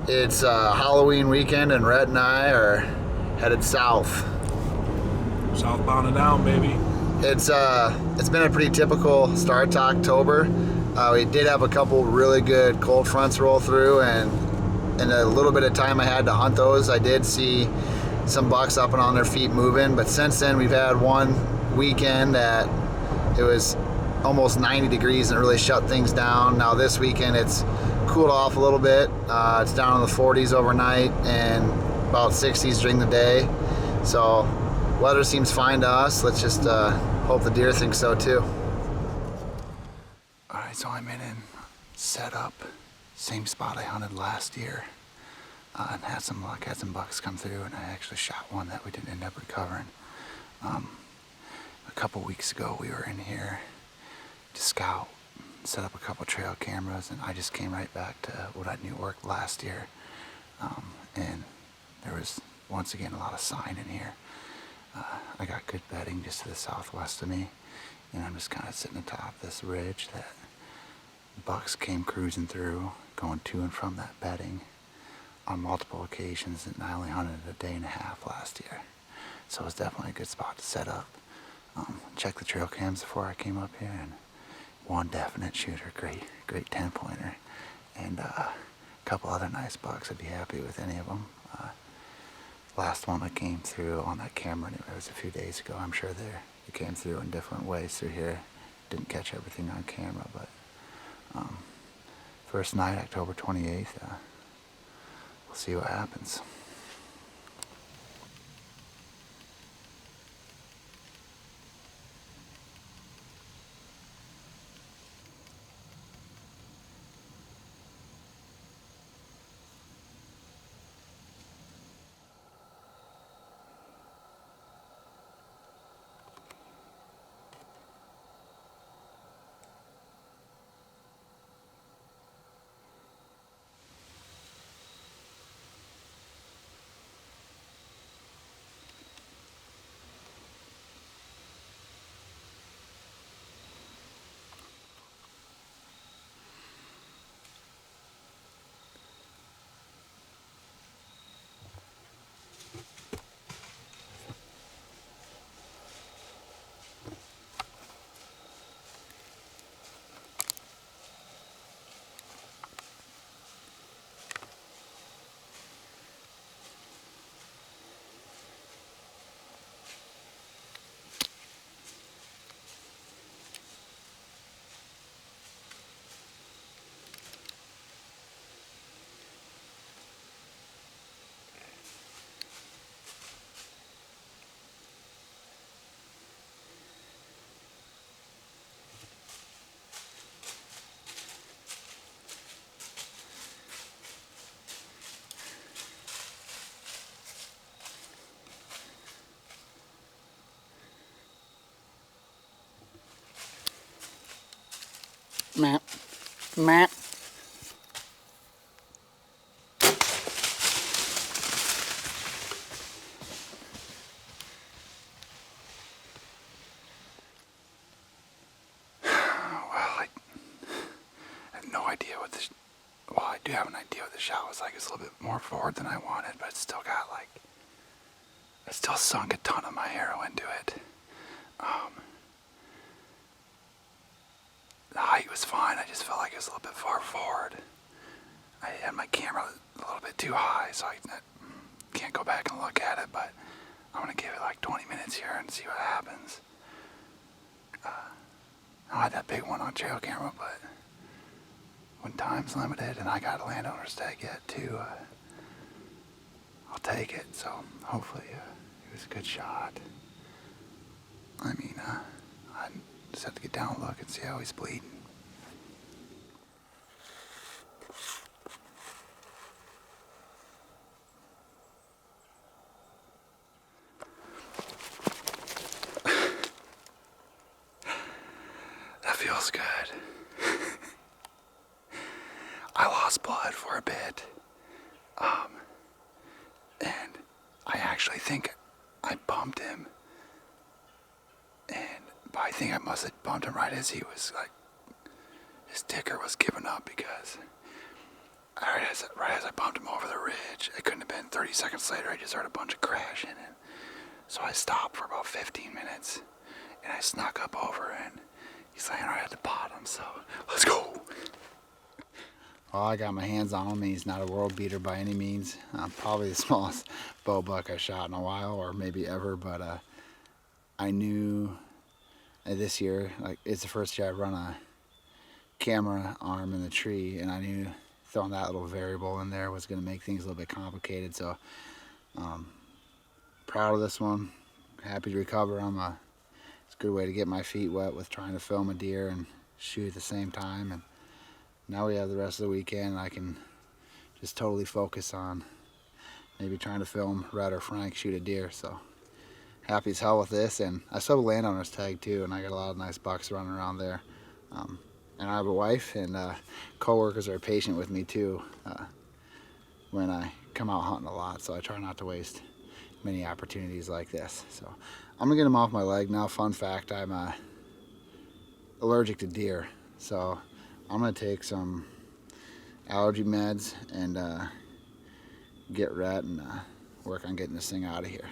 It's Halloween weekend, and Rhett and I are headed south. Southbound and down, baby. It's been a pretty typical start to October. We did have a couple really good cold fronts roll through, and in a little bit of time I had to hunt those, I did see some bucks up and on their feet moving. But since then, we've had one weekend that it was almost 90 degrees and it really shut things down. Now this weekend it's cooled off a little bit. It's down in the 40s overnight and about 60s during the day. So weather seems fine to us. Let's just hope the deer think so too. Alright, so I'm in and set up. Same spot I hunted last year. And had some luck, had some bucks come through, and I actually shot one that we didn't end up recovering. A couple weeks ago we were in here to scout, set up a couple trail cameras, and I just came right back to what I knew worked last year. And there was once again a lot of sign in here. I got good bedding just to the southwest of me, and I'm just kind of sitting atop this ridge that bucks came cruising through, going to and from that bedding on multiple occasions, and I only hunted a day and a half last year. So it was definitely a good spot to set up. Check the trail cams before I came up here, and one definite shooter, great 10-pointer, and a couple other nice bucks. I'd be happy with any of them. Last one that came through on that camera, it was a few days ago. I'm sure it came through in different ways through here. Didn't catch everything on camera, but first night, October 28th, we'll see what happens. Map. I have no idea what this. Well, I do have an idea what the shot was like. It's a little bit more forward than I wanted, but it's still got it still sunk a ton of my arrow into it. The height was fine. I just felt like it was a little bit far forward. I had my camera a little bit too high, so I can't go back and look at it, but I'm gonna give it like 20 minutes here and see what happens. I had that big one on trail camera, but when time's limited and I got a landowner's tag yet too, I'll take it. So hopefully it was a good shot. I mean, I just have to get down and look and see how he's bleeding. That feels good. I lost blood for a bit. And I actually think I bumped him. But I think I must have bumped him right as he was like, his ticker was giving up, because right as I bumped him over the ridge, it couldn't have been 30 seconds later, I just heard a bunch of crashing. And so I stopped for about 15 minutes, and I snuck up over, and he's laying right at the bottom, so let's go. Well, I got my hands on him, and he's not a world beater by any means. Probably the smallest bow buck I shot in a while, or maybe ever, but I knew this year, like, it's the first year I run a camera arm in the tree, and I knew throwing that little variable in there was going to make things a little bit complicated. So proud of this one, happy to recover him. It's a good way to get my feet wet with trying to film a deer and shoot at the same time. And now we have the rest of the weekend, and I can just totally focus on maybe trying to film Rhett or Frank shoot a deer. So happy as hell with this, and I still have a landowner's tag too, and I got a lot of nice bucks running around there. And I have a wife, and co-workers are patient with me too when I come out hunting a lot, so I try not to waste many opportunities like this. So I'm gonna get him off my leg now. Fun fact, I'm allergic to deer, so I'm gonna take some allergy meds and get Rhett and work on getting this thing out of here.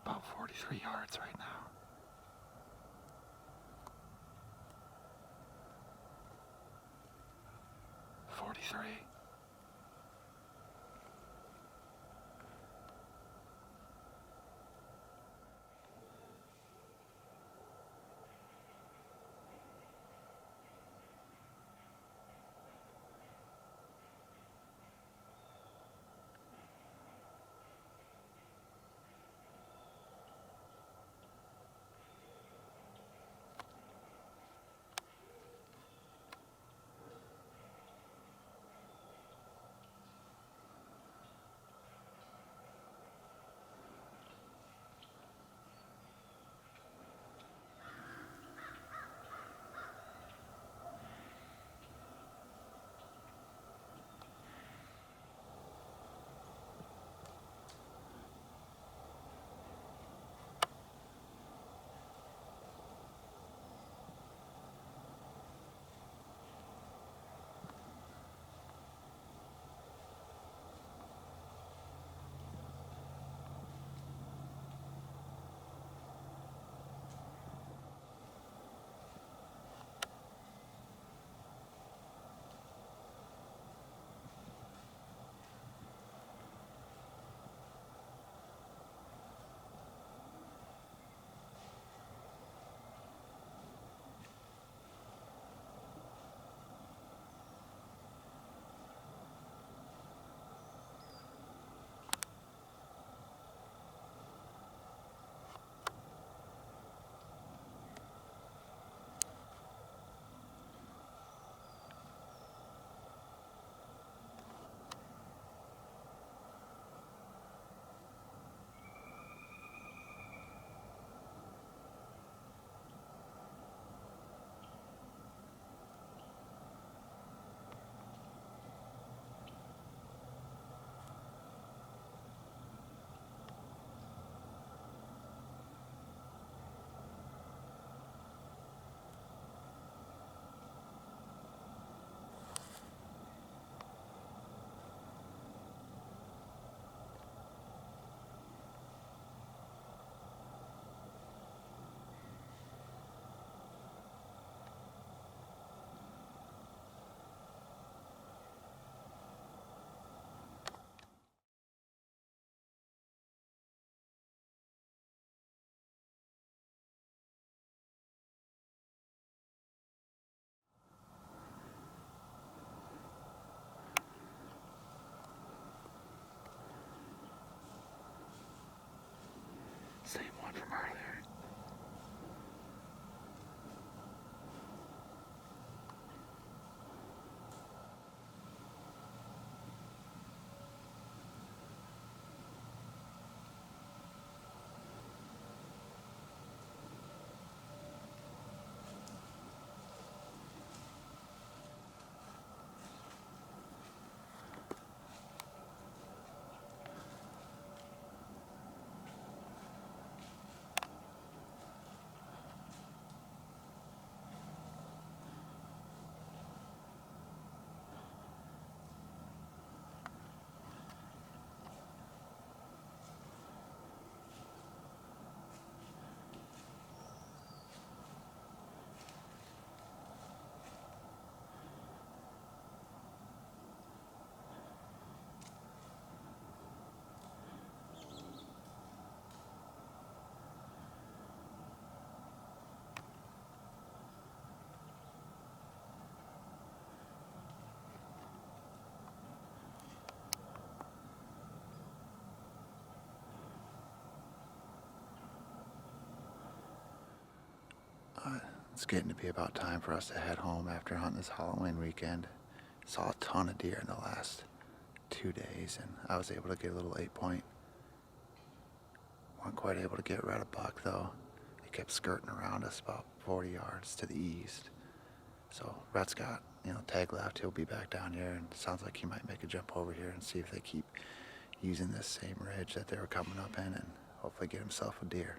about 43 yards right now. Forty-three. Same one from earlier. It's getting to be about time for us to head home after hunting this Halloween weekend. Saw a ton of deer in the last 2 days, and I was able to get a little 8-point. Weren't quite able to get Rhett a buck though. He kept skirting around us about 40 yards to the east. So Rhett's got, tag left. He'll be back down here, and it sounds like he might make a jump over here and see if they keep using this same ridge that they were coming up in, and hopefully get himself a deer.